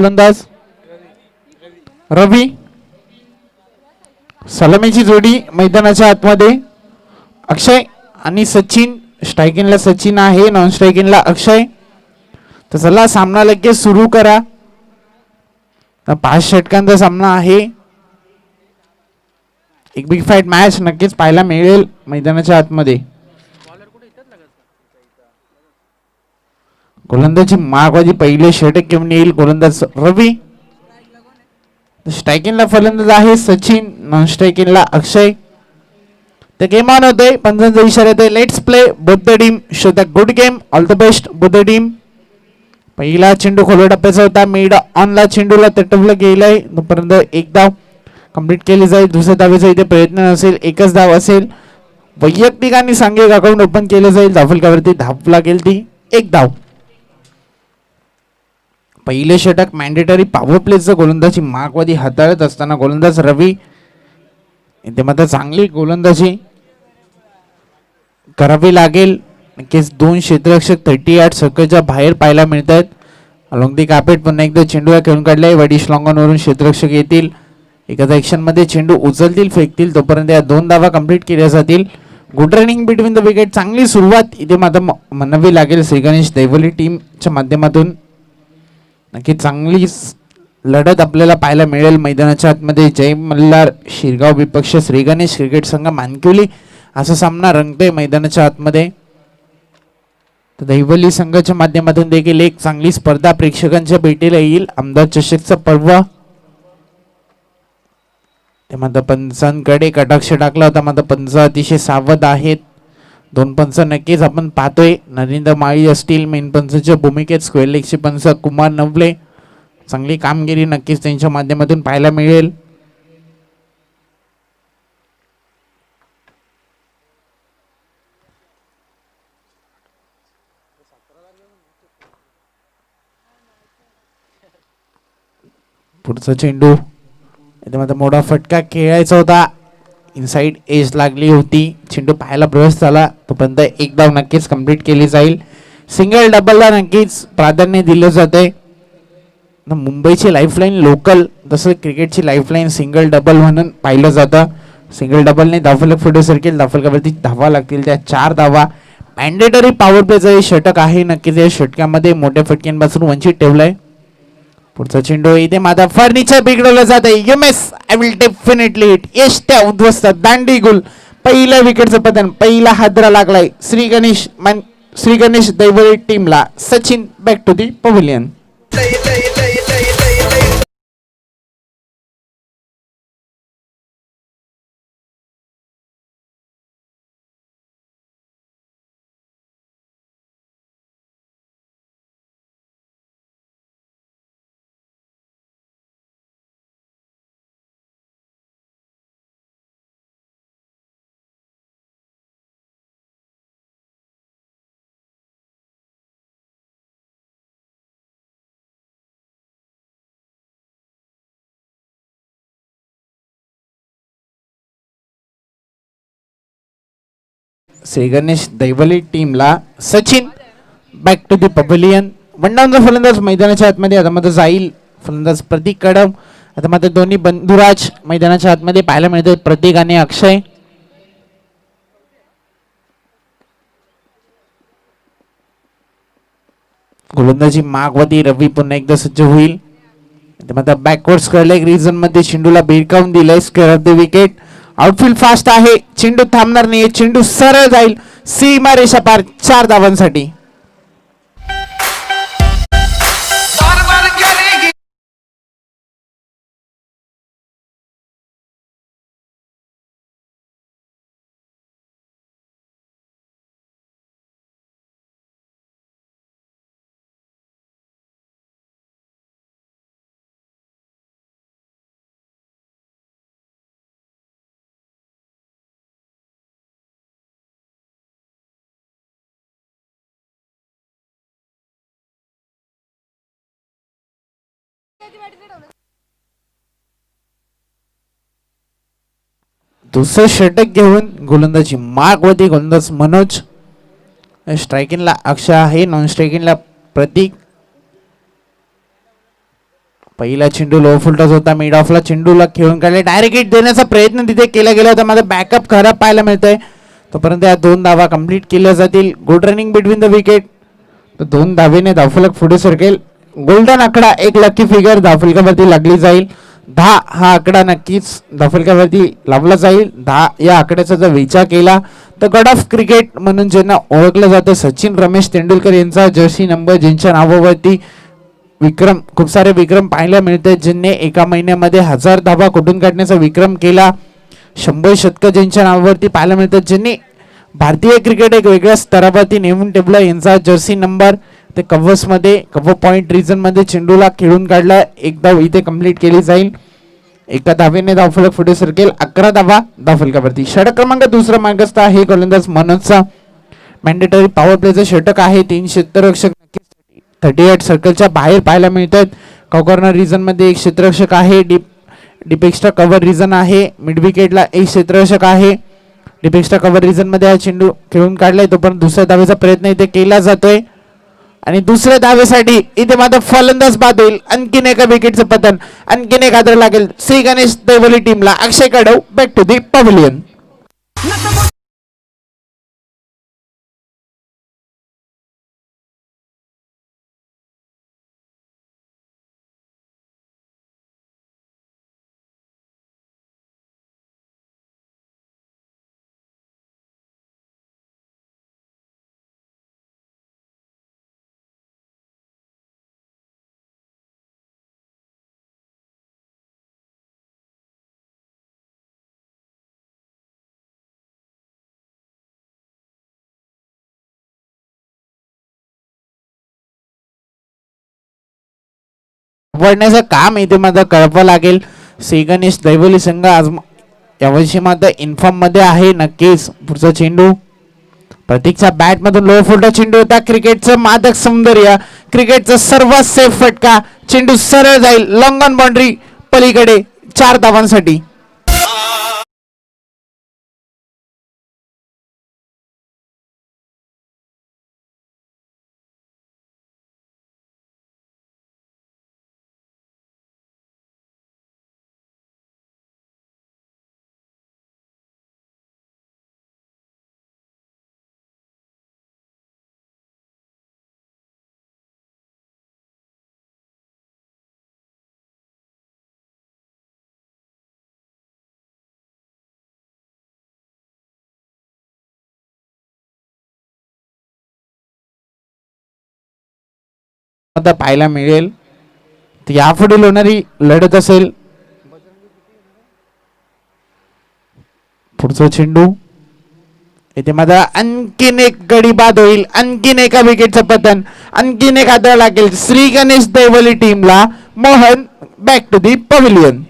गोलंदाज रवी. सलामीची जोडी मैदानाच्या आतमध्ये. अक्षय आणि सचिन. स्ट्रायकिंगला सचिन आहे, नॉन स्ट्रायकिंगला अक्षय. तर चला सामना लगेच सुरू करा. 5 षटकांचा सामना आहे. एक बिग फाईट मॅच नक्कीच पाहायला मिळेल मैदानाच्या आतमध्ये. गोलंदाजी मागवाजी पहिले षटक घेऊन येईल गोलंदाज रवी. स्ट्रायकिंगला फलंदाज आहे सचिन, नॉन स्ट्रायकिंगला अक्षय. तर गेम ऑन होतोय. पंचांचा इशारा येतोय. Let's play both the team show the good game. All the best both the team. पहिला चेंडू खोलवर टप्प्याचा होता. मिड ऑनला चेंडूला तटवलं गेलंय. तोपर्यंत एक धाव कंप्लीट केली जाईल. दुसऱ्या धावेचा इथे प्रयत्न नसेल, एकच धाव असेल. वैयक्तिक आणि सांघिक अकाउंट ओपन केलं जाईल. धावफलकावरती धाव लागेल ती एक धाव. पहिले षटक मॅन्डेटरी पॉवर प्लेचं गोलंदाजी मागवादी हाताळत असताना गोलंदाज रवी इथे मात्र चांगली गोलंदाजी करावी लागेल. नक्कीच 2 क्षेत्ररक्षक 38 सर्कलच्या बाहेर पाहायला मिळत आहेत. अलॉंग दी कार्पेट पुन्हा एकदा चेंडू खेळून काढलाय. वडिश लॉंगॉन वरून क्षेत्ररक्षक येतील. एखाद्या ऍक्शन मध्ये चेंडू उचलतील, फेकतील. तोपर्यंत या 2 धावा कंप्लीट केल्या जातील. Good running between the wicket. चांगली सुरुवात इथे मात्र म्हणावी लागेल श्री गणेश दैवली टीमच्या माध्यमातून. नक्की चांगली लढत आपल्याला पाहायला मिळेल मैदानाच्या आतमध्ये. जय मल्हार शिरगाव विपक्ष श्री गणेश क्रिकेट संघ मानकिवली असा सामना रंगतोय मैदानाच्या आतमध्ये. तर दैवली संघाच्या माध्यमातून देखील एक चांगली स्पर्धा प्रेक्षकांच्या भेटीला येईल. आमदार चषकचा पर्व. ते मात्र पंचांकडे कटाक्ष टाकला होता. मात्र पंच अतिशय सावध आहेत. 2 पंच नक्कीच आपण पाहतोय. नरेंद्र माळी असतील मेन पंचच्या भूमिकेत. स्क्वेअर लेगचे पंच कुमार नवले. चांगली कामगिरी नक्कीच त्यांच्या माध्यमातून पाहायला मिळेल. पुढचा चेंडू इथे मात्र मोठा फटका खेळायचा होता. इनसाइड एज लागली होती. चेंडू पाहायला प्रवेश झाला. तोपर्यंत एक धाव नक्कीच कंप्लीट केली जाईल. सिंगल डबलला नक्कीच प्राधान्य दिलं जाते. मुंबईची लाईफलाईन लोकल, तसं क्रिकेटची लाईफलाईन सिंगल डबल म्हणून पाहिलं जातं. सिंगल डबलने धावफलक पुढे सरकेल. धावफलकावरती धावा लागतील त्या 4 धावा. मॅन्डेटरी पॉवर प्लेचं हे षटक आहे. नक्कीच या षटकामध्ये मोठ्या फटक्यांपासून वंचित ठेवलंय. पुढचा चेंडू इथे माझा फर्निचर बिघडवलं जात आहे. Yes, I will definitely hit. यश त्या उद्ध्वस्त दांडी गुल. पहिल्या विकेटचं पतन. पहिला हादरा लागलाय श्री गणेश दैवली टीमला. Sachin back to the pavilion. Shri Ganesh Daivali टीमला Sachin back to the pavilion. 1 डाऊनचा फलंदाज मैदानाच्या आतमध्ये आता मात्र जाईल. फलंदाज प्रतीक कदम. आता मात्र दोन्ही बंधुराज मैदानाच्या आतमध्ये पाहायला मिळतात. प्रतीक आणि अक्षय. गोलंदाजी मागवादी रवी पुन्हा एकदा सज्ज होईल. मात्र बॅकवर्ड स्क्वेअर रिजन मध्ये चेंडूला भिरकावून दिलाय. Square of the wicket. Outfield fast आहे. चेंडू थांबणार नाही. चेंडू सरळ जाईल सीमा रेषा पार 4 धावांसाठी. दुसरं षटक घेऊन गोलंदाजी मागवती गोलंदाज मनोज. स्ट्रायकिंगला अक्षय आहे. नॉन स्ट्रायकिंगला प्रतीक. पहिला चेंडू लो फुलटॉस होता. मिड ऑफला चेंडूला खेळून काढले. डायरेक्ट हिट देण्याचा प्रयत्न तिथे केला गेला होता. माझा बॅकअप खराब पाहायला मिळतोय. तोपर्यंत या 2 धावा कंप्लीट केल्या जातील. Good running between the wicket. तर 2 धावेने धावफलक पुढे सरकेल. गोल्डन आकडा एक लकी फिगर धावफलकावरती लागली जाईल. 10 हा आकडा नक्कीच धावफलकावरती लावला जाईल. 10 या आकड्याचा जर विचार केला तर गॉड ऑफ क्रिकेट म्हणून ज्यांना ओळखलं जातं सचिन रमेश तेंडुलकर यांचा जर्सी नंबर ज्यांच्या नावावरती विक्रम खूप सारे विक्रम पाहायला मिळते. ज्यांनी एका महिन्यामध्ये 1000 धावा कुठून काढण्याचा विक्रम केला. 100 शतकं ज्यांच्या नावावरती पाहायला मिळतात. ज्यांनी भारतीय क्रिकेट एक वेगळ्या स्तरावरती नेमून ठेवला. यांचा जर्सी नंबर ते कव्वसमध्ये कव्व पॉईंट रिजनमध्ये चेंडूला खेळून काढला. एक धाव इथे कंप्लीट केली जाईल. एका धावेने धावफलक पुढे सरकेल. 11 धावा धावफलकावरती. षटक क्रमांक दुसरा मार्गस्थ आहे गोलंदाज मनोजचा. मॅन्डेटरी पॉवर प्लेचं षटक आहे. 3 क्षेत्ररक्षक 38 सर्कलच्या बाहेर पाहायला मिळतात. कॉर्नर रिजन मध्ये एक क्षेत्ररक्षक आहे. डीप एक्स्ट्रा कव्हर रिजन आहे. मिड विकेटला एक क्षेत्ररक्षक आहे. डीप एक्स्ट्रा कव्हर रिजन मध्ये हा चेंडू खेळून काढलाय. तोपर्यंत दुसऱ्या धावेचा प्रयत्न इथे केला जातोय आणि दुसऱ्या धावेसाठी इथे मात्र फलंदाज बाद होईल. आणखीन एका विकेटचं पतन. आणखीन एक आदर लागेल श्री गणेश देवली टीमला. अक्षय कडव बॅक टू दी पॅव्हिलियन. वळण्याचं काम इथे मात्र करावं लागेल. श्री गणेश दैवली संघ आज यावर्षी मात्र इन्फॉर्म मध्ये आहे. नक्कीच पुढचा चेंडू प्रतीकच्या बॅट मधून लो फुलटा चेंडू होता. क्रिकेटचं मादक सौंदर्य. क्रिकेटचा सर्वात सेफ फटका. चेंडू सरळ जाईल लॉंग ऑन बाउंड्री पलीकडे 4 धावांसाठी. आता पाहायला मिळेल यापुढील होणारी लढत असेल. पुढचा चेंडू इथे मात्र आणखीन एक गडी बाद होईल. आणखीन एका विकेटचं पतन. आणखीन एक आदळ लागेल श्री गणेश देवली टीमला. Mohan back to the pavilion.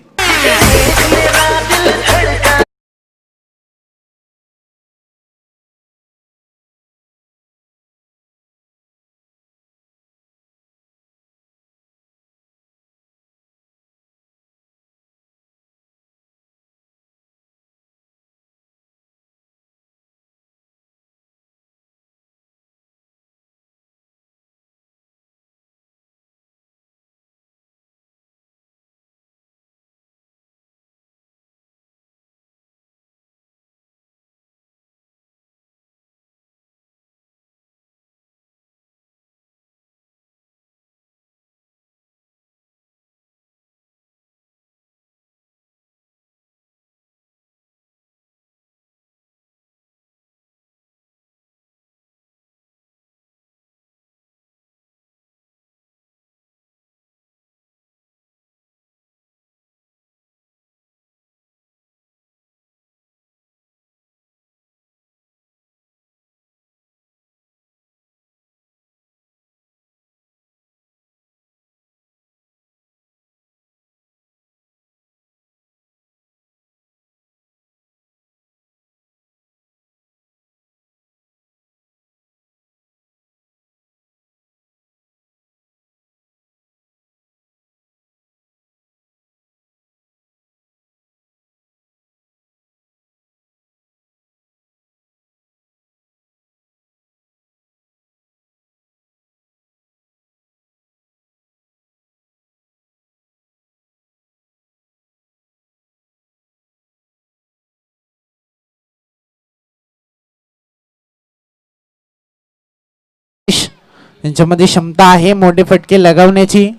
त्यांच्यामध्ये क्षमता आहे मोठे फटके लगावण्याची.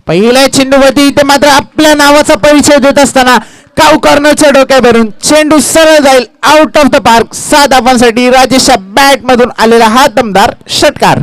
पहिल्या चेंडूवरती इथे मात्र आपल्या नावाचा परिचय देत असताना काव कॉर्नरच्या डोक्यावरून चेंडू सरळ जाईल आउट ऑफ द पार्क. 7 धावांसाठी राजेशच्या बॅट मधून आलेला हा दमदार षटकार.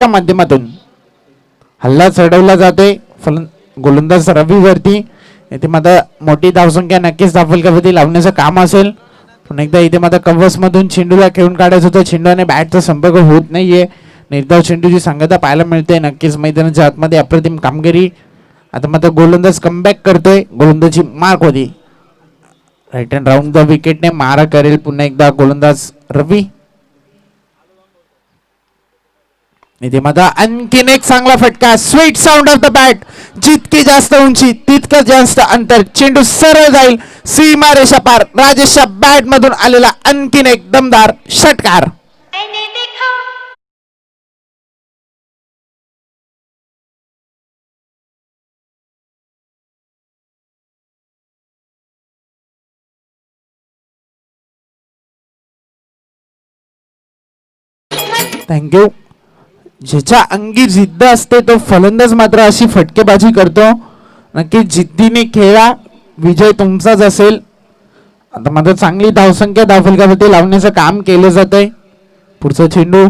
माध्यमातून हल्ला चढवला जातोय गोलंदाज रवीवरती. इथे मात्र मोठी धावसंख्या नक्कीच धावफलकावरती लावण्याचं काम असेल. पुन्हा एकदा इथे मात्र कव्हर्स मधून चेंडूला खेळून काढायचं होतं. चेंडूने बॅटचा संपर्क होत नाहीये. निर्धाव चेंडूची सांगता पाहायला मिळते. नक्कीच मैदानाच्या आतमध्ये अप्रतिम कामगिरी. आता मात्र गोलंदाज कमबॅक करतोय. गोलंदाजी मार्क होती. राईट हँड राऊंड द विकेटने मारा करेल पुन्हा एकदा गोलंदाज रवी. इथे मात्र आणखीन एक चांगला फटका. Sweet sound of the bat. जितकी जास्त उंची तितकं जास्त अंतर. चेंडू सरळ जाईल सीमा रेषा पार. राजेशच्या बॅट मधून आलेला आणखीन एक दमदार षटकार. थँक्यू. ज्याच्या अंगी जिद्द असते तो फलंदाज मात्र अशी फटकेबाजी करतो. नक्की जिद्दीने खेळा. विजय तुमचाच असेल. आता मात्र चांगली धावसंख्या धावफलकावरती लावण्याचं काम केलं जात आहे. पुढचा चेंडू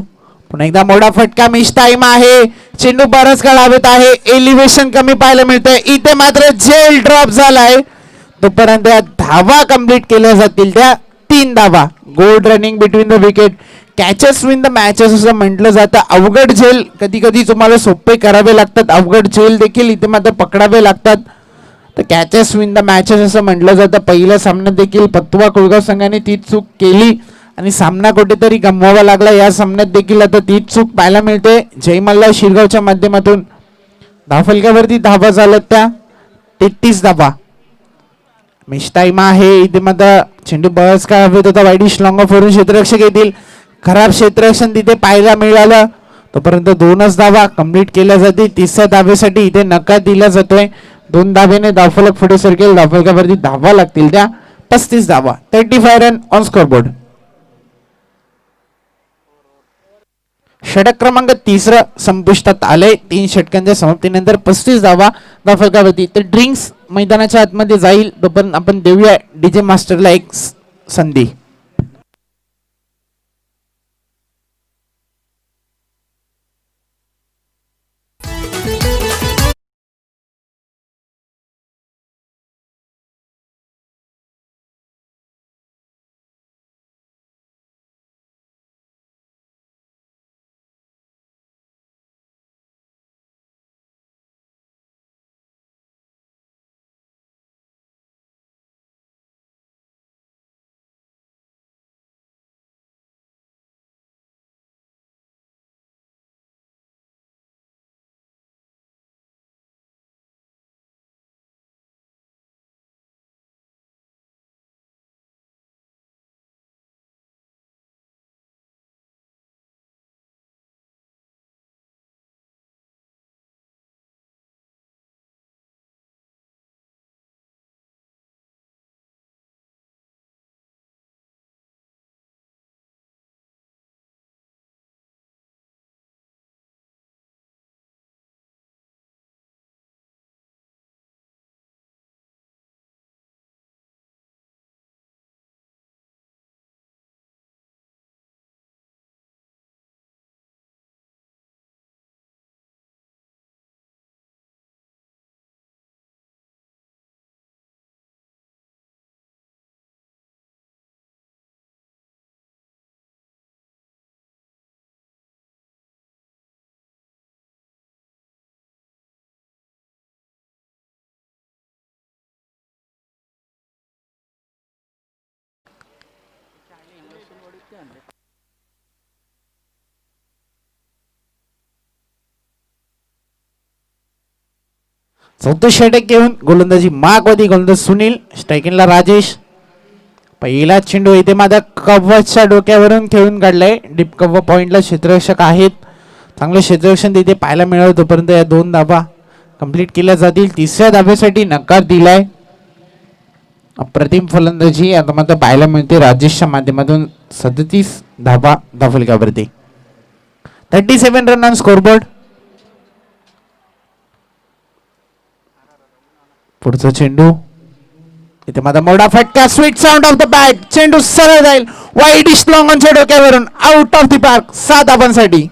पुन्हा एकदा मोठा फटका. मिस टाइम आहे. चेंडू बराच काळ हवेत आहे. एलिव्हेशन कमी पाहायला मिळतंय. इथे मात्र जेल ड्रॉप झालाय. तोपर्यंत धावा कंप्लीट केल्या जातील त्या 3 धावा. Gold running between the wicket. Catches win the matches असं म्हटलं जातं. अवघड झेल कधी कधी तुम्हाला सोपे करावे लागतात. अवघड झेल देखील इथे मात्र पकडावे लागतात. तर कॅचेस विन द मॅचेस असं म्हटलं जातं. पहिल्या सामन्यात देखील पत्वा कोळगाव संघाने तीच चूक केली आणि सामना कुठेतरी गमवावा लागला. या सामन्यात देखील आता तीच चूक पाहायला मिळते. जयमल्ला शिरगावच्या माध्यमातून धावफलकावरती धावा झाल्यात त्या 33 धावा. मिस टाइम आहे. इथे मात्र चेंडू बळच काय हवेत होता. वाईडिश लॉंग ऑफ वरून क्षेत्ररक्षक येतील. खराब क्षेत्ररक्षण तिथे पाहायला मिळालं. तोपर्यंत 2च धावा कंप्लीट केल्या जातील. 3ऱ्या धावेसाठी इथे नकार दिला जातोय. 2 धावेने धावफलक पुढे सरकेल. धावफलकावरती धावा लागतील त्या 35 धावा. 35 रन ऑन स्कोरबोर्ड. षटक क्रमांक 3 संपुष्टात आले. 3 षटकांच्या समाप्तीनंतर 35 धावा धावफलकावरती. तर ड्रिंक्स मैदानाच्या आतमध्ये जाईल. तोपर्यंत आपण देऊया डीजे मास्टरला एक संधी. चौथं षटक घेऊन गोलंदाजी मागवती गोलंदाज सुनील, स्ट्रायकिंगला राजेश. पहिला चेंडू इथे माझ्या कव्वाच्या डोक्यावरून खेळून काढलाय. डीप कव्वा पॉइंटला क्षेत्ररक्षक आहेत. चांगलं क्षेत्ररक्षण तिथे पाहायला मिळालं. तोपर्यंत या 2 धाबा कंप्लीट केल्या जातील. तिसऱ्या धाब्यासाठी नकार दिलाय. अप्रतिम फलंदाजी आता मात्र पाहायला मिळते राजेशच्या माध्यमातून. 37 धाबा धावफलकावरती. 37 रन ऑन स्कोरबोर्ड. पुढचा चेंडू इथे माझा मोठा फटका. Sweet sound of the bat. चेंडू सरळ जाईल वाईडिश लॉंगॉनच्या डोक्यावरून आउट ऑफ द पार्क. 7 धाबांसाठी.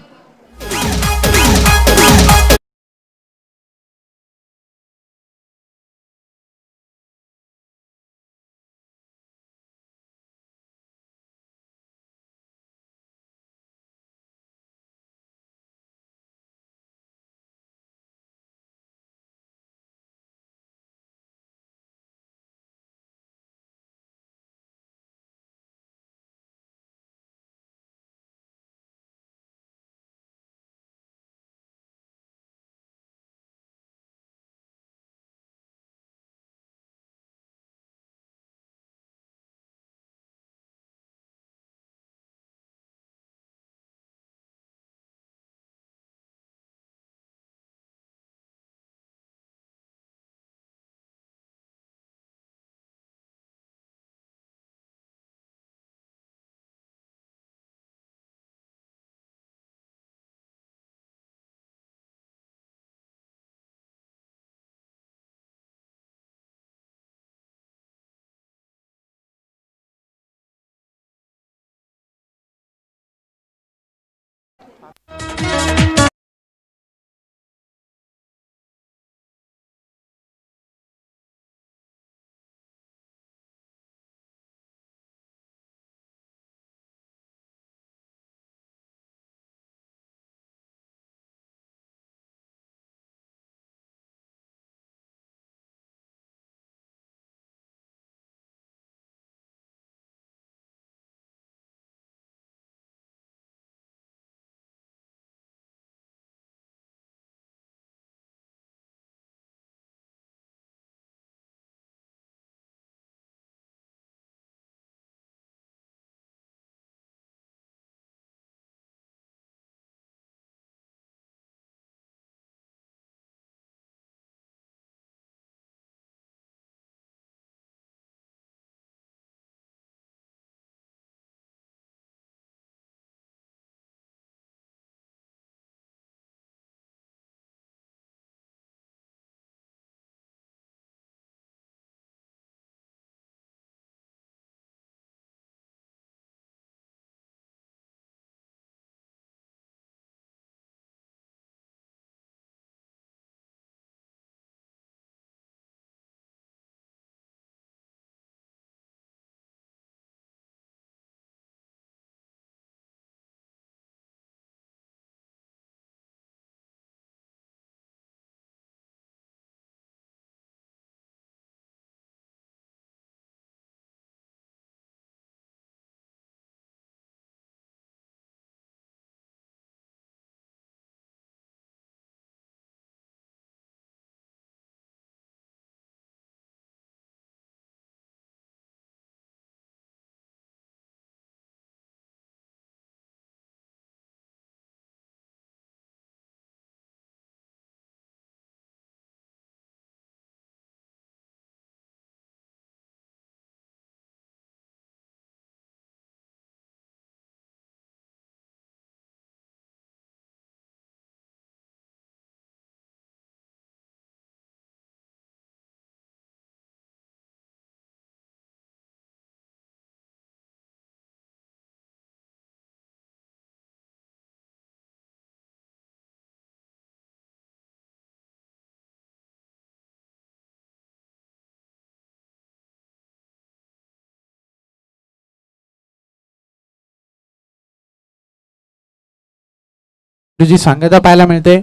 जी सांगता पाहायला मिळते.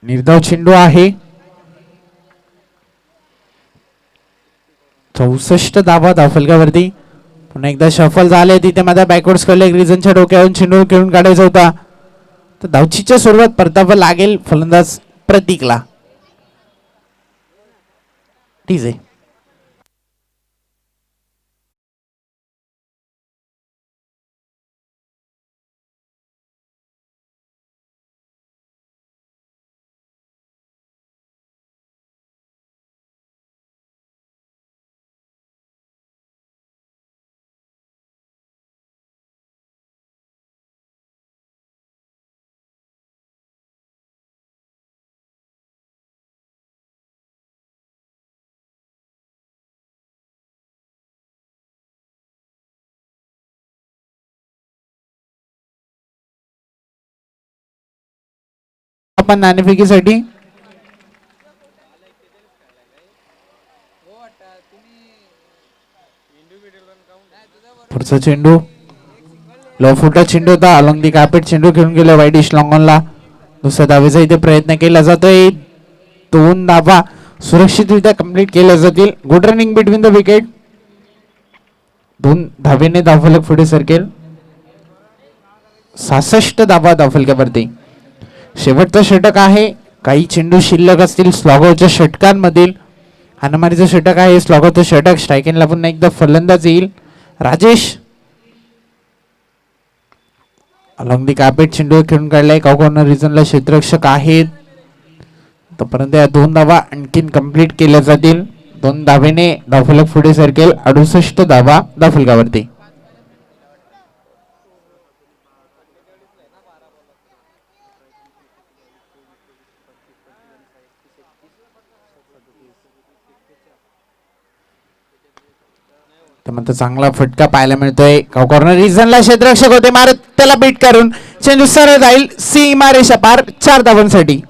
निर्धाव चेंडू आहे. 64 धावा धावफलकावरती. पुन्हा एकदा शफल झाले. तिथे माझा बॅकवर्ड स्कल एक रिझनच्या डोक्यावरून चेंडू खेळून काढायचा होता. तर धावचीच्या सुरुवात परतावा लागेल फलंदाज प्रतीकला. ठीक आहे. आपण नाणेफेकीसाठी पुढचा चेंडू लो फुटा चेंडू होता. अलॉंग दी कार्पेट चेंडू खेळून गेला वाईट इश लॉंगॉनला. दुसऱ्या धावेचा इथे प्रयत्न केला जातोय. 2 धावा सुरक्षितरित्या कंप्लीट केल्या जातील. Good running between the wicket. 2 धावेने धावफलक पुढे सरकेल. 66 धावा धावफलकावरती. शेवटचा षटक आहे. काही चेंडू शिल्लक असतील स्लॉगरच्या षटकांमधील. हाणामारीचं षटक आहे. स्लॉगरचं षटक. स्ट्रायकिंगला पुन्हा एकदा फलंदाज येईल राजेश. अलॉंग दी कार्पेट चेंडू खेळून काढलाय. कॉर्नर रिजनला क्षेत्ररक्षक आहेत. तोपर्यंत या 2 धावा आणखीन कंप्लीट केल्या जातील. 2 धावेने धावफलक पुढे सरकेल. 68 धावा धावफलकावरती. त्यानंतर चांगला फटका पाहायला मिळतोय. कॉर्नर रिजनला क्षेत्ररक्षक होते मारत त्याला बीट करून चेंडू सरळ जाईल सीमा रेषा पार 4 धावांसाठी.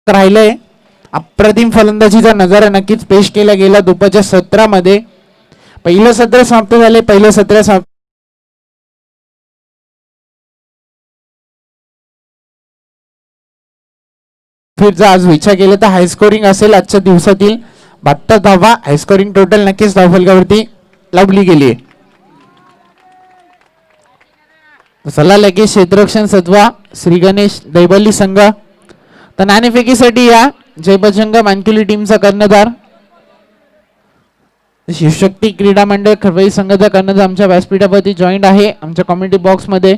राहिलंय. अप्रतिम फलंदाजीचा नजारा नक्कीच पेश केला गेला दुपारच्या सत्रामध्ये. पहिलं सत्र समाप्त झाले. पहिलं सत्र जर आज विचार केला तर हाय स्कोरिंग असेल आजच्या दिवसातील. 72 धावा हाय स्कोरिंग टोटल नक्कीच धावफलकावरती लावली गेली आहे. चला लगेच क्षेत्ररक्षण सत्वा श्री गणेश दैबल्ली संघ. तर नाणेफेकीसाठी या जयबजरंग मानकुली टीमचा कर्णधार शिवशक्ती क्रीडा मंडळ खरवई संघाचा कर्णधार आमच्या व्यासपीठावरती जॉईंट आहे आमच्या कॉमेंटी बॉक्स मध्ये.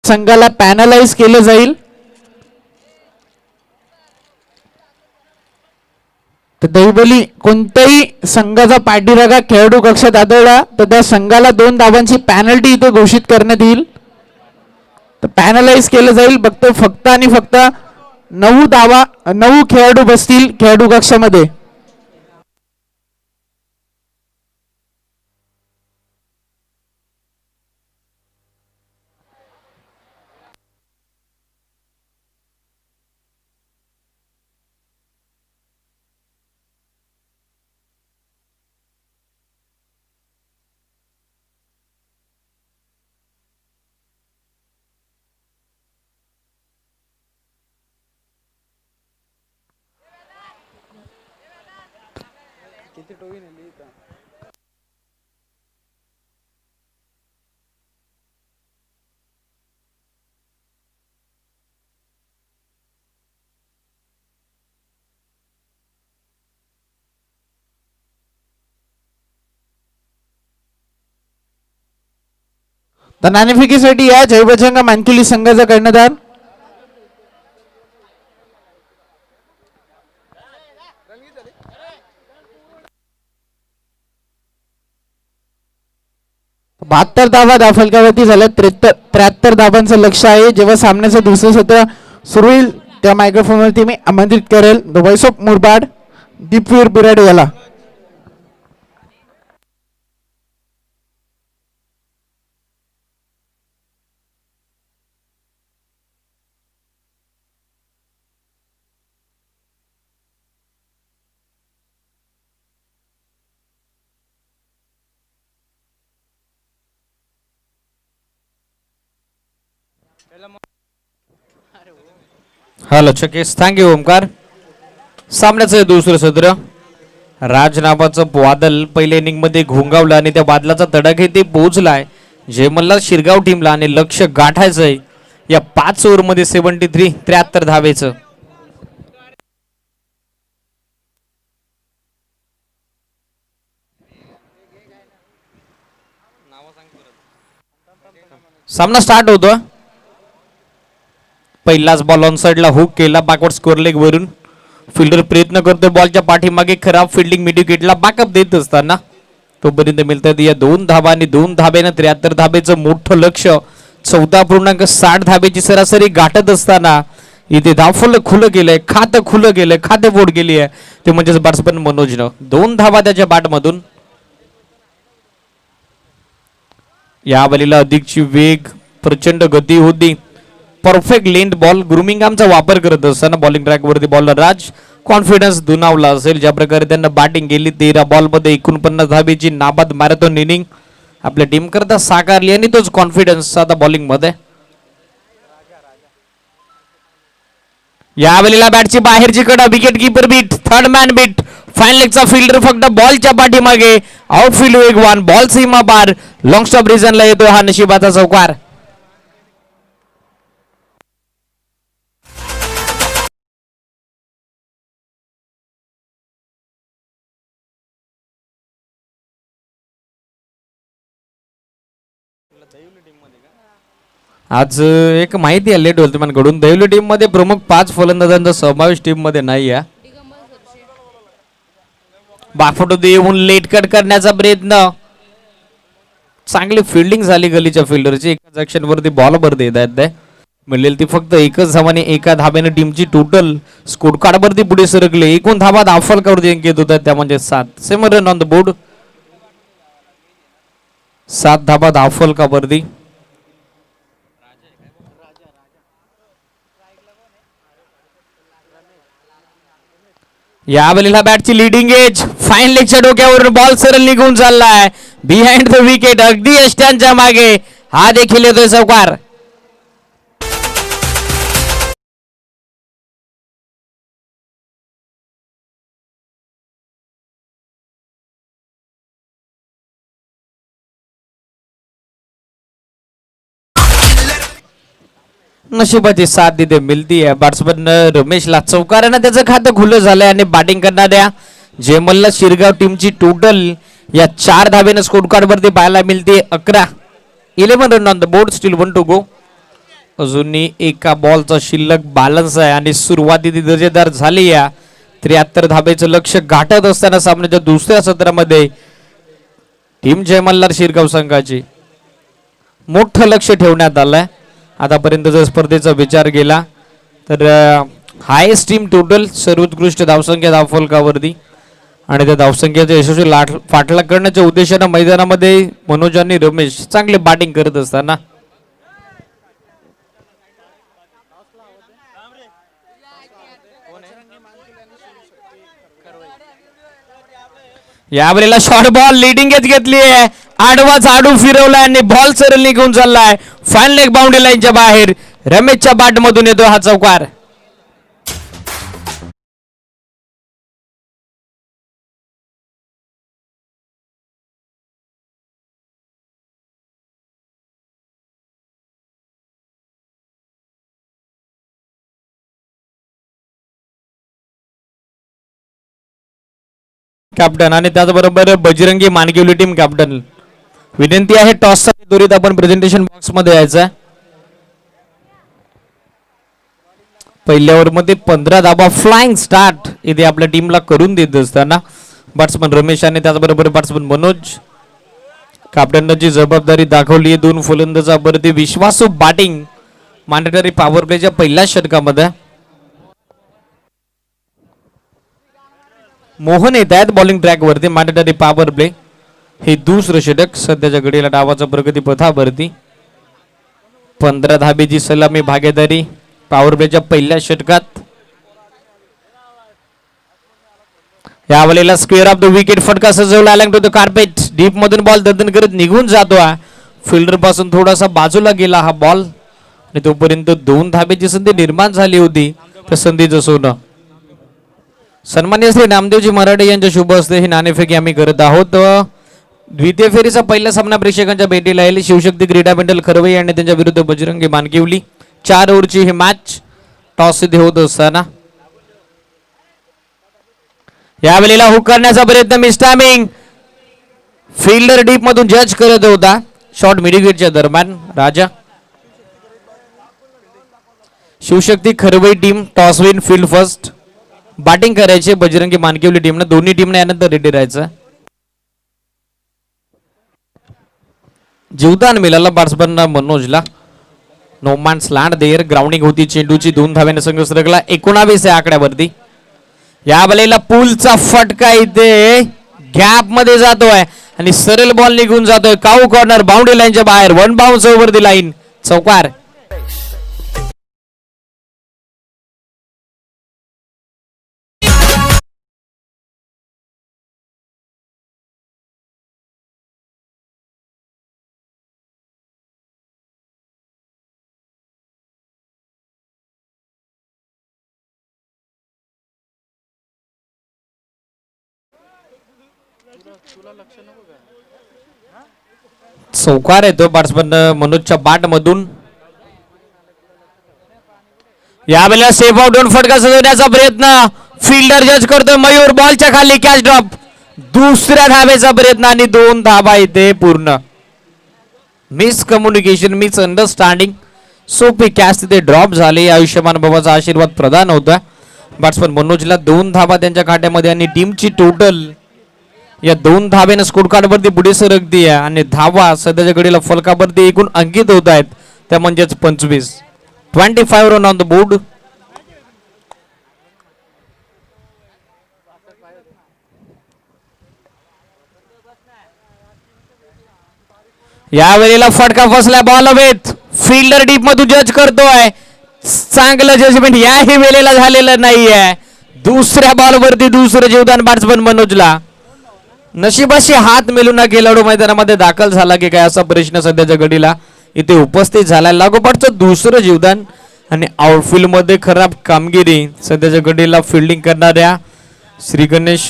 संघाला पॅनलाइज केलं जाईल. तर दैवली कोणत्याही संघाचा पाठीराखा खेळाडू कक्षात आढळला तर त्या संघाला 2 धावांची पॅनल्टी इथे घोषित करण्यात येईल. तर पॅनलाइज केलं जाईल. फक्त आणि फक्त 9 खेळाडू बसतील खेळाडू कक्षामध्ये. तर नाणेफेकीसाठी या जयबजरंग मानकुली संघाचा कर्णधार बहात्तर धावा फलकावरती झाल्या. 73 धावांचं लक्ष आहे. जेव्हा सामन्याचं दुसरं सत्र सुरू होईल त्या मायक्रोफोनवरती मी आमंत्रित करेल the voice of Murbad Deepveer Birade याला. Hello Chakesh, thank you Omkar. सामन्याचं दुसरं सत्र. राज नावाचं बादल पहिल्या इनिंग मध्ये घोंगावलं आणि त्या बादलाचा तडाखे ते पोहोचलाय जयमल्ला शिरगाव टीमला आणि लक्ष गाठायचंय या 5 ओव्हर मध्ये 73 धावेचं. सामना स्टार्ट होतो. पहिलाच बॉल ऑन साइडला हुक केला बॅकवर्ड स्कोअर लेग वरून. फिल्डर प्रयत्न करतोय बॉलच्या पाठीमागे. खराब फिल्डिंग मिडविकेटला बॅकअप देत असताना तोपर्यंत मिळतात या 2 धावा आणि 2 धाब्यानं 73 धाबेचं मोठं लक्ष. 14.60 धाबेची सरासरी गाठत असताना इथे धावफल खुलं गेलंय, खातं खुलं गेलंय, खाते बोट गेली आहे ते म्हणजेच बॅट्समन मनोजनं. 2 धावा त्याच्या बॅटमधून. या बलीला अधिकची वेग, प्रचंड गती होती. परफेक्ट लेंथ बॉल ग्रुमिंग आमचा वापर करत असताना बॉलिंग ट्रॅक वरती बॉलर राज कॉन्फिडन्स दुनावला असेल ज्या प्रकारे त्यांना बॅटिंग केली. 13 बॉल मध्ये 49 धाबेची नाबाद मॅरेथॉन इनिंग आपल्या टीम करता साकारली आणि तोच कॉन्फिडन्स आता बॉलिंग मध्ये. यावेळेला बॅटची बाहेरची कडा, wicket keeper beat, third man beat, fine लेगचा फिल्डर फक्त बॉलच्या पाठीमागे. आउटफील्ड वेगवान, बॉल सीमा पार, लॉंग स्टॉप रिझनला येतो हा नशिबाचा चौकार. आज एक माहिती आहे लेट कडून दैवली टीम मध्ये प्रमुख 5 फलंदाजांचा समावेश टीम मध्ये नाही आहे. बाफटो देऊन लेट कट करण्याचा प्रयत्न. चांगली फिल्डिंग झाली गलीच्या फिल्डरची. एकाच ऍक्शन वरती बॉल भर देत आहेत. मिळेल ती फक्त एकच धावाने एका धाब्याने टीमची टोटल स्कोर कार्ड वरती पुढे सरकले. एकूण धावा धावफलकावरती अंकित होतात त्या म्हणजे 7. Same run on the board. 7 धाबा धावफलकावरती. यावेळेला बॅटची लिडिंग एज, फाईन लेगच्या डोक्यावरून बॉल सरळ निघून चाललाय बिहाइंड द विकेट. अगदी यष्ट्यांच्या मागे हा देखील येतोय चौकार. नशिबाची साथ तिथे मिळती आहे. बॅट्समन रमेशला चौकारानं त्याचं खातं खुलं झालंय आणि बॅटिंग करणाऱ्या जयमल्ला शिरगाव टीमची टोटल या 4 धाब्यानं स्कोर कार्ड वरती पाहायला मिळते 11. 11 run on the board, still 1 to go. अजूनही एका बॉलचा शिल्लक बॅलन्स आहे आणि सुरुवाती ती दर्जेदार झाली आहे. 73 धाब्याचं लक्ष गाठत असताना सामन्याच्या दुसऱ्या सत्रामध्ये टीम जयमल्हार शिरगाव संघाची मोठं लक्ष ठेवण्यात आलंय. आतापर्यंत जर स्पर्धेचा विचार केला तर हायेस्ट टीम टोटल, सर्वोत्कृष्ट धावसंख्या धावफलकावरती आणि त्या धावसंख्येचा यशस्वी पाठलाग करण्याच्या उद्देशानं मैदानामध्ये मनोज आणि रमेश चांगले बॅटिंग करत असताना यावेळेला शॉर्ट बॉल लिडिंग घेतली आहे. आडवा झाडू फिरवलाय आणि बॉल सरळ निघून चाललाय फाईन लेग बाउंड्री लाईनच्या बाहेर. रमेशच्या बॅट मधून येतो हा चौकार. कॅप्टन आणि त्याचबरोबर बजरंगी मानकिवली टीम कॅप्टन. विनंती आहे टॉस त्वरित आपण प्रेझेंटेशन बॉक्स मध्ये यायचं. पहिल्या ओव्हर मध्ये 15 धाबा फ्लाइंग स्टार्ट इथे आपल्या टीमला करून देत असताना बॅट्समन रमेश आणि त्याचबरोबर बॅट्समन मनोज कॅप्टननं जी जबाबदारी दाखवली आहे 2 फलंदाजावरती विश्वासू बॅटिंग मॅन्डेटरी पॉवर प्लेच्या पहिल्या षटकामध्ये. मोहन येत आहेत बॉलिंग ट्रॅक वरती मॅन्डेटरी पॉवर प्ले. हे दुसरं षटक सध्याच्या घडीला डावाचा प्रगती पथावरती 15 धाबेची सलामी भागीदारी पॉवर प्लेच्या पहिल्या षटकात. यावेळेला स्क्वेअर ऑफ द विकेट फटका सजवला अलँग टू द कार्पेट. डीप मधून बॉल दर्दन करत निघून जातो. फिल्डर पासून थोडासा बाजूला गेला हा बॉल आणि तोपर्यंत 2 धाबेची संधी निर्माण झाली होती. त्या संधीचं सोनं सन्मान्य श्री नामदेवजी मराठे यांच्या शुभ हस्ते ही नाणेफेकी आम्ही करत आहोत. द्वितीय फेरीचा पहिला सामना प्रेक्षकांच्या भेटीला येईल. शिवशक्ती क्रीडा मंडळ खरवई आणि त्यांच्या विरुद्ध बजरंगी मानकिवली. 4 ओव्हरची ही मॅच टॉस इथे होत असताना यावेळेला हुक करण्याचा प्रयत्न मिस टायमिंग. फिल्डर डीप मधून जज करत होता शॉर्ट मिडविकेटच्या दरम्यान. Raja Shivshakti Kharvai team toss win field first. Batting करायचे बजरंगी मानकिवली टीमनं. दोन्ही टीमने यानंतर रेडी राहायचं. जीवदान मिळालं बॅट्समन मनोजला. No man's land there. Grounding होती चेंडूची. 2 धाव्याने संघ सरकला 19 या आकड्यावरती. या बलेला पुलचा फटका इथे गॅप मध्ये जातोय आणि सरळ बॉल निघून जातोय. काऊ कॉर्नर बाउंड्री लाईनच्या बाहेर. 1 बाउन्स ओव्हर दी लाईन. चौकार. चौकार येतो बॅट्समन मनोजच्या बॅट मधून. यावेळेला सेफ आउट दोन फटका सजवण्याचा प्रयत्न. फिल्डर जज करतोय मयूर. बॉलच्या खाली कॅच ड्रॉप. दुसऱ्या धावेचा प्रयत्न आणि 2 धाबा इथे पूर्ण. Miss communication miss understanding. सोपी कॅच तिथे ड्रॉप झाले. आयुष्यमान बाबाचा आशीर्वाद प्रदान होता बॅट्समन मनोजला. 2 धाबा त्यांच्या खात्यामध्ये आणि टीमची टोटल या 2 धाब्याने स्कोर कार्ड वरती पुढे सरकती आहे आणि धावा सध्याच्या घडीला फलकावरती एकूण अंकित होत आहेत त्या म्हणजेच 25 रन ऑन द बोर्ड. यावेळेला फटका फसला बॉल हवेत. फिल्डर डीप मधून जज करतोय. चांगलं जजमेंट याही वेळेला झालेलं नाहीये. दुसऱ्या बॉल वरती दुसरं जीवदान बॅट्समन मनोजला. नशिबाशी हात मिळून खेळाडू मैदानामध्ये दाखल झाला की काय असा प्रश्न सध्याच्या घडीला इथे उपस्थित झाला. लागोपाठचं दुसरं जीवदान आणि आउटफील्ड मध्ये खराब कामगिरी सध्याच्या घडीला फिल्डिंग करणाऱ्या श्री गणेश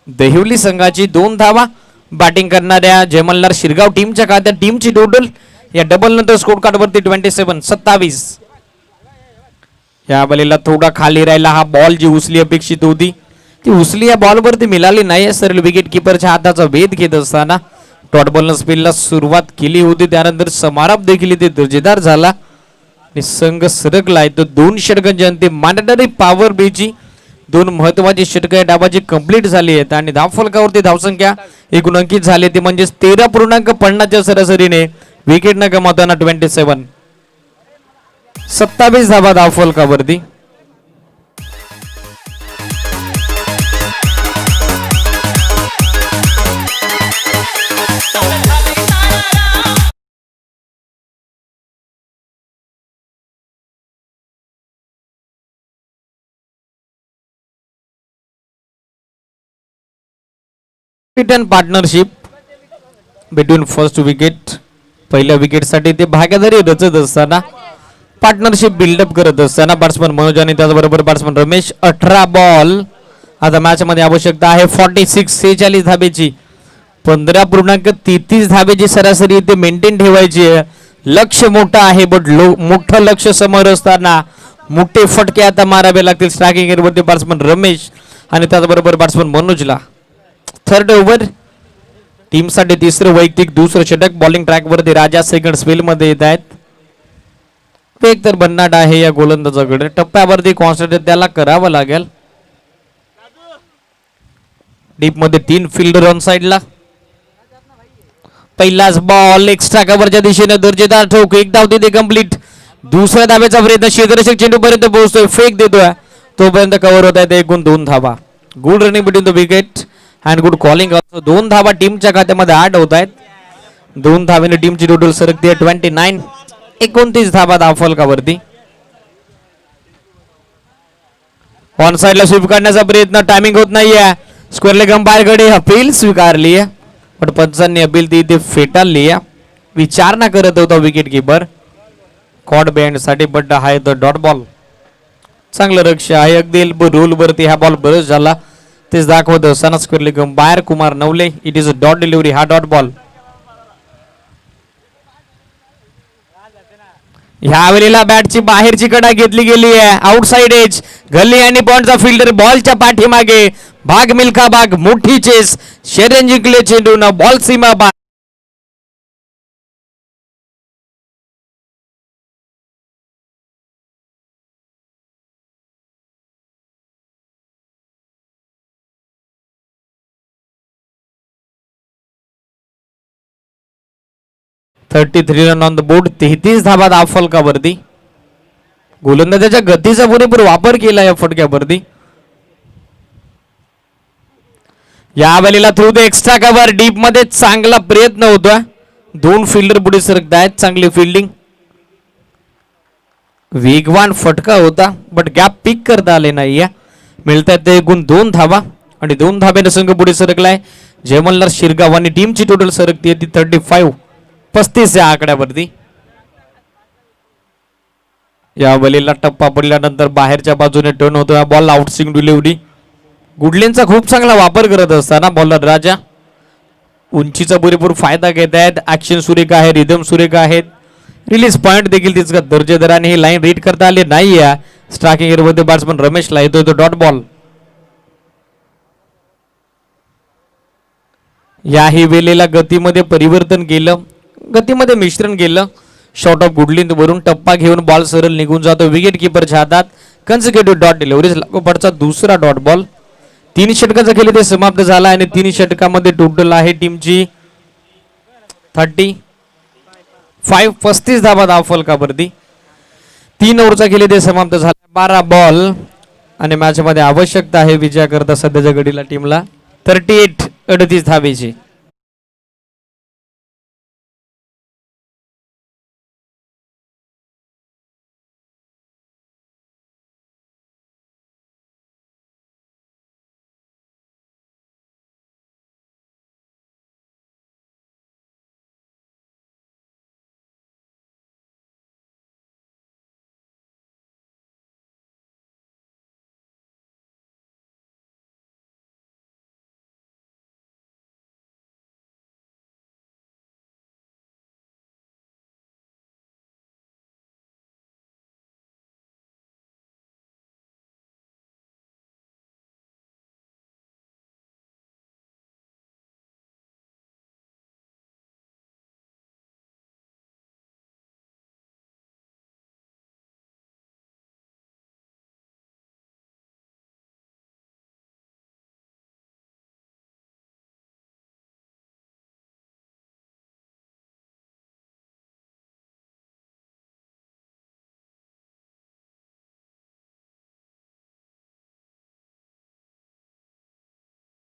दहिवली संघाची. 2 धावा बॅटिंग करणाऱ्या जय मल्हार शिरगाव टीमच्या खात्यात. टीमची टोटल या डबल नंतर स्कोर कार्ड वरती 27. या बॉलला थोडा खाली राहिला हा बॉल. जी उचली अपेक्षित होती ती उचली या बॉल वरती मिळाली नाही. सरळ विकेट किपरच्या हाताचा वेध घेत असताना डॉट बॉलनं स्पिनला सुरुवात केली होती. त्यानंतर समारोप देखील इथे दर्जेदार झाला आणि संघ सरकलाय. तो 2 षटकांची अंतिम मॅन्डेटरी पॉवर प्लेची 2 महत्वाची षटकं या डावाची कंप्लीट झाली आहेत आणि धावफलकावरती धावसंख्या एकूण अंकित झाली ती म्हणजे 13.50 सरासरीने. विकेट न गमावताना 27 धावा धावफलकावरती. Partnership between first wicket. पहिल्या विकेट साठी ते भागीदारी रचत असताना पार्टनरशिप बिल्डअप करत असताना बॅट्समन मनोज आणि त्याचबरोबर बॅट्समन रमेश. 18 बॉल आता मॅच मध्ये आवश्यकता आहे 46 धाबेची. 15.33 धाबेची सरासरी इथे मेंटेन ठेवायची आहे. लक्ष मोठं आहे बट मोठं लक्ष समोर असताना मोठे फटके आता मारावे लागतील. स्ट्रायकिंग एरियावरती बॅट्समन रमेश आणि त्याचबरोबर बॅट्समन मनोजला. थर्ड ओव्हर टीमसाठी तिसरं वैयक्तिक, दुसरं षटक. बॉलिंग ट्रॅकवरती राजा सेकंड स्पेलमध्ये येत आहेत. वेग तर भन्नाट आहे या गोलंदाजाकडे. टप्प्यावरती कॉन्सन्ट्रेट त्याला करावं लागेल. डीप मध्ये 3 फिल्डर ऑन साइडला. पहिलाच बॉल एक्स्ट्रा कव्हरच्या दिशेने दर्जेदार ठोक. एक धाव तिथे कंप्लीट. दुसऱ्या धाब्याचा प्रयत्न. क्षेत्ररक्षक चेंडू पर्यंत पोहोचतोय. फेक देतोय. तोपर्यंत कव्हर होत आहे. एकूण 2 धावा. Good running between the wicket and good calling. 2 धावा टीमच्या खात्यामध्ये ऍड होत आहेत. 2 धावेने टीमची टोटल सरकते 29. 29 धावा धाव फलकावरती. ऑन साइडला स्वीप काढण्याचा प्रयत्न. टायमिंग होत नाहीये. स्क्वेअर लेग अंपायरकडे अपील स्वीकारली आहे, पण पंचांनी अपील ती इथे फेटाळली आहे. विचारणा करत होता विकेट किपर कॉड बँड साठी, बट आहे द डॉट बॉल. चांगलं लक्ष आहे. अगदी रूल वरती हा बॉल बरंच झाला तेच दाखवत असताना square leg umpire Kumar Navale, it is a dot delivery. हा डॉट बॉल. ह्या वेळेला बॅटची बाहेरची कडा घेतली गेली आहे. Outside edge. गल्ली आणि पॉइंटचा फिल्डर बॉलच्या पाठीमागे. भाग मिल्खा भाग. मोठी चेस. शेरेन जिंकले चेंडू न बॉल सीमा बा. $33 रन ऑन द बोर्ड. 33 धाबा धाव फलकावरती. गोलंदाजाच्या गतीचा पुरेपूर वापर केला या फटक्यावरती. या वेळेला through the extra cover. Deep मध्ये चांगला प्रयत्न होतोय. 2 फिल्डर पुढे सरकत आहेत. चांगली फिल्डिंग. वेगवान फटका होता बट गॅप पिक करता आले नाही. मिळतात ते एकूण 2 धावा आणि 2 धाब्याने संघ पुढे सरकलाय. जयमल्लार शिरगाव आणि टीमची टोटल सरकते ती 35 या आकड्यावरती. या वेळेला टप्पा पडल्यानंतर बाहेरच्या बाजूने टर्न होतो. या बॉल आउट स्विंग डिलिव्हरी. गुडलेनचा खूप चांगला वापर करत असताना बॉलर राजा उंचीचा पुरेपूर फायदा घेत आहेत. ऍक्शन सुरेख आहे. रिदम सुरेख आहेत. रिलीज पॉइंट देखील तितका दर्जेदाराने ही लाईन रीड करता आली नाही. या स्ट्रायकिंग एरियामध्ये बॅट्समन रमेशला येतोय तो डॉट बॉल. याही वेळेला गतीमध्ये परिवर्तन केलं. गतीमध्ये मिश्रण केलं. शॉर्ट ऑफ गुडलिंद वरून टप्पा घेऊन बॉल सरळ निघून जातो विकेट किपरच्या हातात. कन्सिक्युटिव्ह डॉट डिलिव्हरी. लागोपाठचा दुसरा डॉट बॉल. 3 षटकाचा खेळ ते समाप्त झाला आणि 3 षटकामध्ये टोटल आहे टीमची 35 धावा धाव फलकावरती. 3 ओव्हरचा खेळ ते समाप्त झाला. 12 बॉल आणि मॅच मध्ये आवश्यकता आहे विजयाकरता सध्याच्या घडीला टीमला 38 धावेची.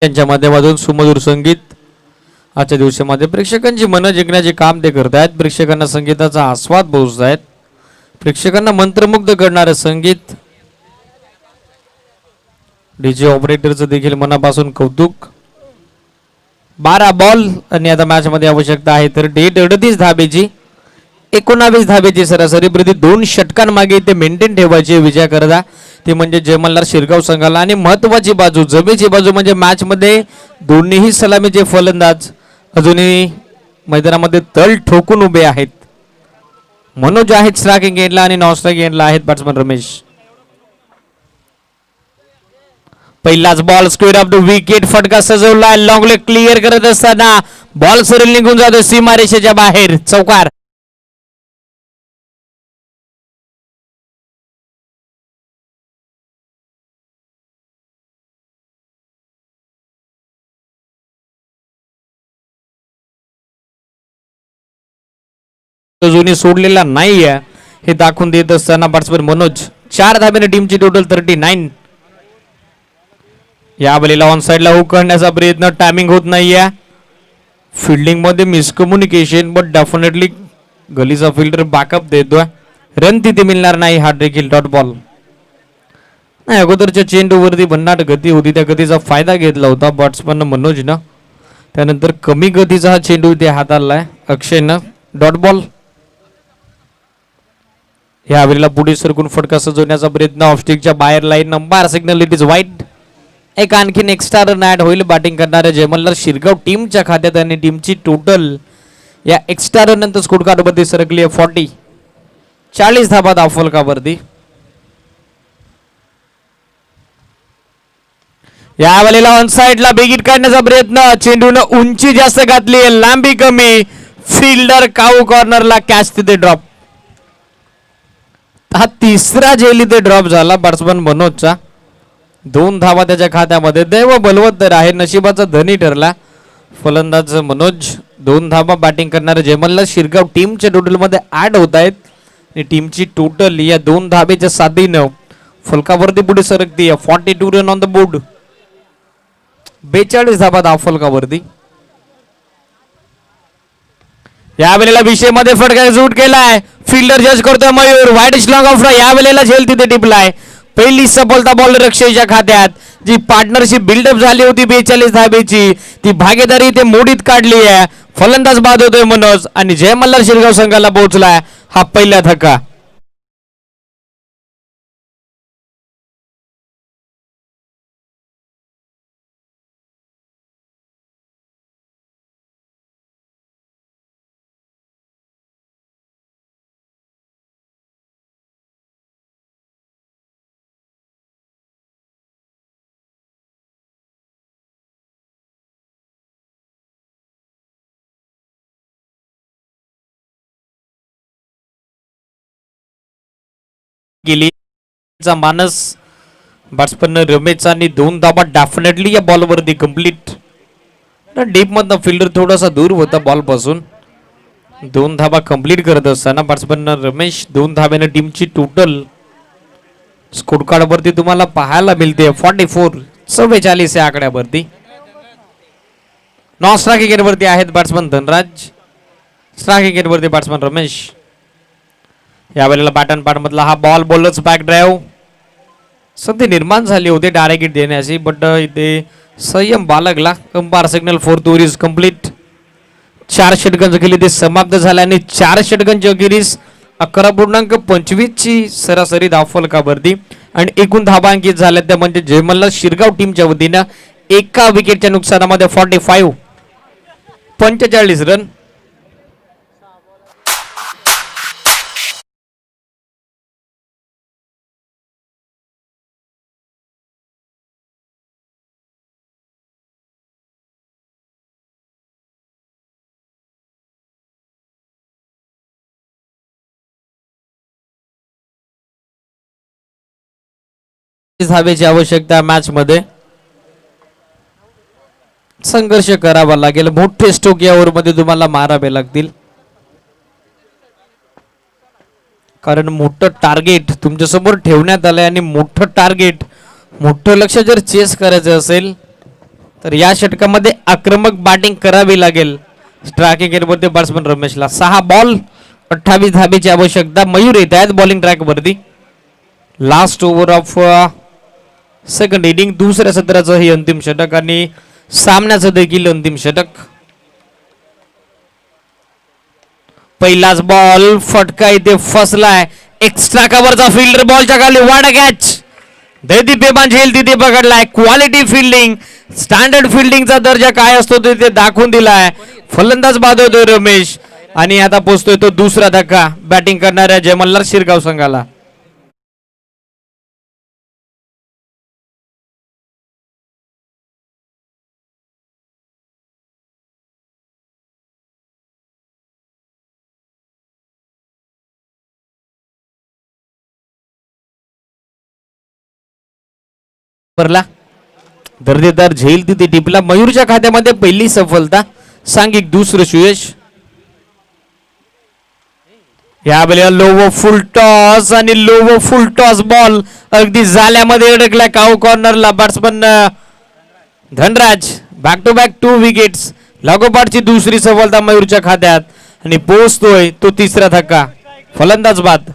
त्यांच्या माध्यमातून सुमधुर संगीत आजच्या दिवसामध्ये प्रेक्षकांची मनं जिंकण्याचे काम ते करत आहेत. प्रेक्षकांना संगीताचा आस्वाद पोहोचत आहेत. प्रेक्षकांना मंत्रमुग्ध करणारे संगीत. डीजे ऑपरेटरचं देखील मनापासून कौतुक. 12 बॉल आणि आता मॅच मध्ये आवश्यकता आहे तर 38 धाबेची. 19 धाबेची सरासरी प्रति 2 षटकांमागे ते मेंटेन ठेवायची विजय करता. ते म्हणजे जयमल्लार शिरगाव संघाला. आणि महत्वाची बाजू जमेची बाजू म्हणजे मॅच मध्ये दोन्हीही सलामीचे फलंदाज अजूनही मैदानामध्ये तळ ठोकून उभे आहेत. मनोज आहेत स्ट्रायकिंग एंडला आणि नॉन स्ट्रायकिंग एंडला आहेत बॅट्समन रमेश. पहिलाच ball square of the wicket, फटका सजवला, लॉंग लेग क्लिअर करत असताना बॉल सरळ निघून जातो सीमारेषेच्या बाहेर, चौकार. जुनी सोडलेला नाहीये हे दाखवून देत असताना बॅट्समन मनोज. 4 धाब्याने टीमची टोटल 39. या बलीला ऑन साइडला हुक करण्याचा प्रयत्न, टायमिंग होत नाहीये. फिल्डिंग मध्ये मिसकम्युनिकेशन, बट डेफिनेटली गलीचा फिल्डर बॅकअप देतोय. रन तिथे मिळणार नाही, हा देखील डॉट बॉल. नाही, अगोदरच्या चेंडूवरती भन्नाट गती होती, त्या गतीचा फायदा घेतला होता बॅट्समन मनोजनं. त्यानंतर कमी गतीचा हा चेंडू इथे हाताळलाय अक्षयनं, डॉट बॉल. या वेळेला पुढे सरकून फटका सजवण्याचा प्रयत्न, ऑफस्टिकच्या बाहेर line, number signal, it is wide. एक आणखीन एक्स्ट्रा रन ऍड होईल बॅटिंग करणाऱ्या जयमल्लाल शिरगाव टीमच्या खात्यात आणि टीमची टोटल या एक्स्ट्रा रन नंतर स्कोर कार्ड वरती सरकली आहे 40. 40 धाबा दाफलकावरती. या वेळेला ऑन साइडला बिगिट काढण्याचा प्रयत्न, चेंडूनं उंची जास्त घातली आहे, लांबी कमी, फिल्डर काऊ कॉर्नरला कॅच तिथे ड्रॉप. हा तिसरा झेल इथे ड्रॉप झाला बॅट्समन मनोजचा. 2 धावा त्याच्या खात्यामध्ये. दैव बलवत्तर आहे, नशिबाचा धनी ठरला फलंदाज मनोज. 2 धावा बॅटिंग करणारे जयमल्लाल शिरगाव टीमच्या टोटल मध्ये ऍड होत आहेत आणि टीमची टोटल या 2 धाब्याच्या साथीनं फलकावरती पुढे सरकती. 42 रन ऑन द बोर्ड. 42 धाबा दाफलकावरती. या वेळेला विषय मध्ये फटका झूट केलाय, फिल्डर जज करतोय मयूर, वाईड लॉंग ऑफ. या वेळेला झेल तिथे टिपलाय. पहिली सफलता बॉल रक्षेच्या खात्यात. जी पार्टनरशिप बिल्डअप झाली होती 42 धाब्याची, ती भागीदारी इथे मोडीत काढली आहे. फलंदाज बाद होतोय मनोज आणि जयमल्लाल शिरगाव संघाला पोहोचलाय हा पहिला धक्का. गेली मानस बॅट्समन रमेशचा आणि 2 धाबा डेफिनेटली या बॉल वरती कंप्लीट. डीप मधनं फिल्डर थोडासा दूर होता बॉल पासून. 2 धाबा कंप्लीट करत असताना बॅट्समन रमेश 2 धाब्याने टीमची टोटल स्कोर कार्ड वरती तुम्हाला पाहायला मिळते 44 या आकड्यावरती. नॉन स्ट्राइक वरती आहेत बॅट्समन धनराज, स्ट्राइक वरती बॅट्समन रमेश. यावेळेला बॅटन पार्ट मधला हा बॉल, बॉलच बॅक ड्राईव्ह. संधी निर्माण झाली होती डायरेक्ट हिट देण्याची, बट इथे संयम बाळगला. Umpire signal 4 over is complete. 4 षटकांचं केली ते समाप्त झाले आणि 4 षटकांच्या अखेरीस 11.25 ची सरासरी धावफलकावरती आणि एकूण धाबा अंकित झाल्या त्या म्हणजे जयमल्लाल शिरगाव टीमच्या वतीनं एका विकेटच्या नुकसानामध्ये 45 रन. धावेची आवश्यकता मॅच मध्ये. संघर्ष करावा लागेल, मोठे स्ट्रोक या ओव्हर मध्ये तुम्हाला मारावे लागतील, कारण मोठं टार्गेट तुमच्या समोर ठेवण्यात आलंय आणि मोठं टार्गेट, मोठं लक्ष जर चेस करायचं असेल तर या षटकामध्ये आक्रमक बॅटिंग करावी लागेल. स्ट्रायकिंग वरती बॅट्समन रमेशला 6 बॉल 28 धाबेची आवश्यकता. मयूर येत आहेत बॉलिंग ट्रॅक वरती. Last over of second inning, दुसऱ्या सत्राचं हे अंतिम षटक आणि सामन्याचं देखील अंतिम षटक. पहिलाच बॉल, फटका इथे फसलाय, एक्स्ट्रा कव्हरचा फिल्डर बॉलच्या खाली, वाड कॅच. दैदीप्यमान झेल तिथे पकडलाय. क्वालिटी फिल्डिंग, स्टँडर्ड फिल्डिंगचा दर्जा काय असतो ते दाखवून दिलाय. फलंदाज बाद होतोय रमेश आणि आता पोहोचतोय तो दुसरा धक्का बॅटिंग करणाऱ्या जयमल्लाल शिरगाव संघाला. परला दर्जेदार झेल तिथे टिपला. मयूरच्या खात्यामध्ये पहिली सफलता, सांघिक दुसरं सुयश. या वेळेला लो व फुल टॉस आणि लो व फुल टॉस बॉल अगदी जाल्यामध्ये अडकला काऊ कॉर्नरला. Batsman Dhanraj back to back 2 wickets. लागोपाठची दुसरी सफलता मयूरच्या खात्यात आणि पोहोचतोय तो तिसरा धक्का. फलंदाज बाद.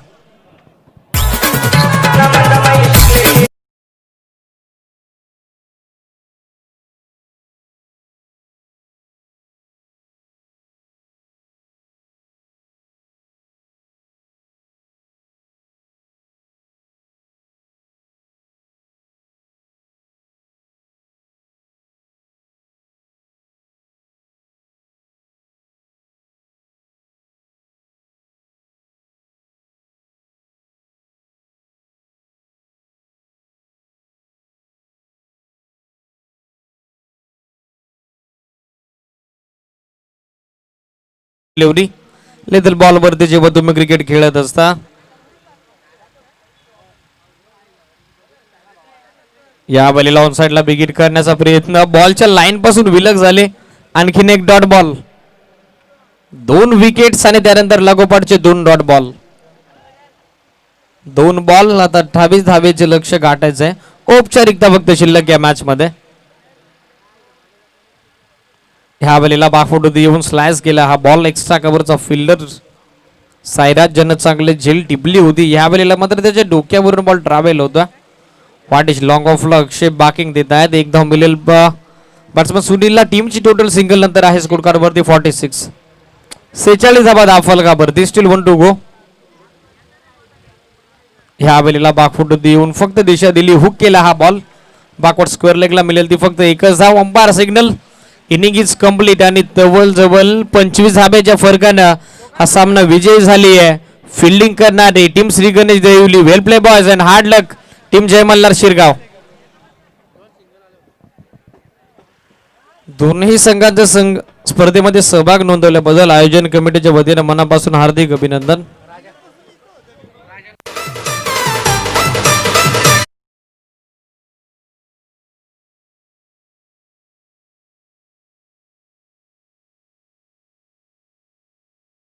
लेवरी लेदल बॉल वरती जेव्हा तुम्ही क्रिकेट खेळत असता या बलीला ऑन साइडला बिगिट करण्याचा प्रयत्न. बॉलच्या लाईन पासून विलग झाले. आणखीन एक डॉट बॉल. 2 विकेट्स आणि त्यानंतर लागोपाठचे 2 डॉट बॉल. 2 बॉल. आता 28 धावेचे लक्ष गाठायचं आहे. औपचारिकता फक्त शिल्लक या मॅच मध्ये. ह्या वेळेला बाफोट येऊन स्लॅश केला. हा बॉल एक्स्ट्रा कव्हरचा फिल्डर सायराज ज्यानं चांगले झेल टिपली होती. ह्या वेळेला मात्र त्याच्या डोक्यावरून बॉल ट्रॅव्हल होता. वाट इज लॉंग ऑफला अक्षय बाकिंग देत आहेत. एक धाव मिळेल बॅट्समन सुनीलला. टीमची टोटल सिंगल नंतर आहे स्कोर कार्ड वरती 46. 46 धाबा धाव फलकावरती. स्टील 1 टू गो. ह्या वेळेला बाफोट येऊन फक्त दिशा दिली. हुक केला हा बॉल. बॅकवर्ड स्क्वेअर लेगला मिळेल ती फक्त एकच धाव. Umpire signal. Inning is complete आणि जवळ 25 धाब्याच्या फरकानं हा सामना विजयी झाली आहे. फिल्डिंग करणारे team Shri Ganesh Devli. Well play boys and hard luck team Jai Malhar Shirgaon. दोन्ही संघांच्या स्पर्धेमध्ये सहभाग नोंदवल्याबद्दल आयोजन कमिटीच्या वतीनं मनापासून हार्दिक अभिनंदन.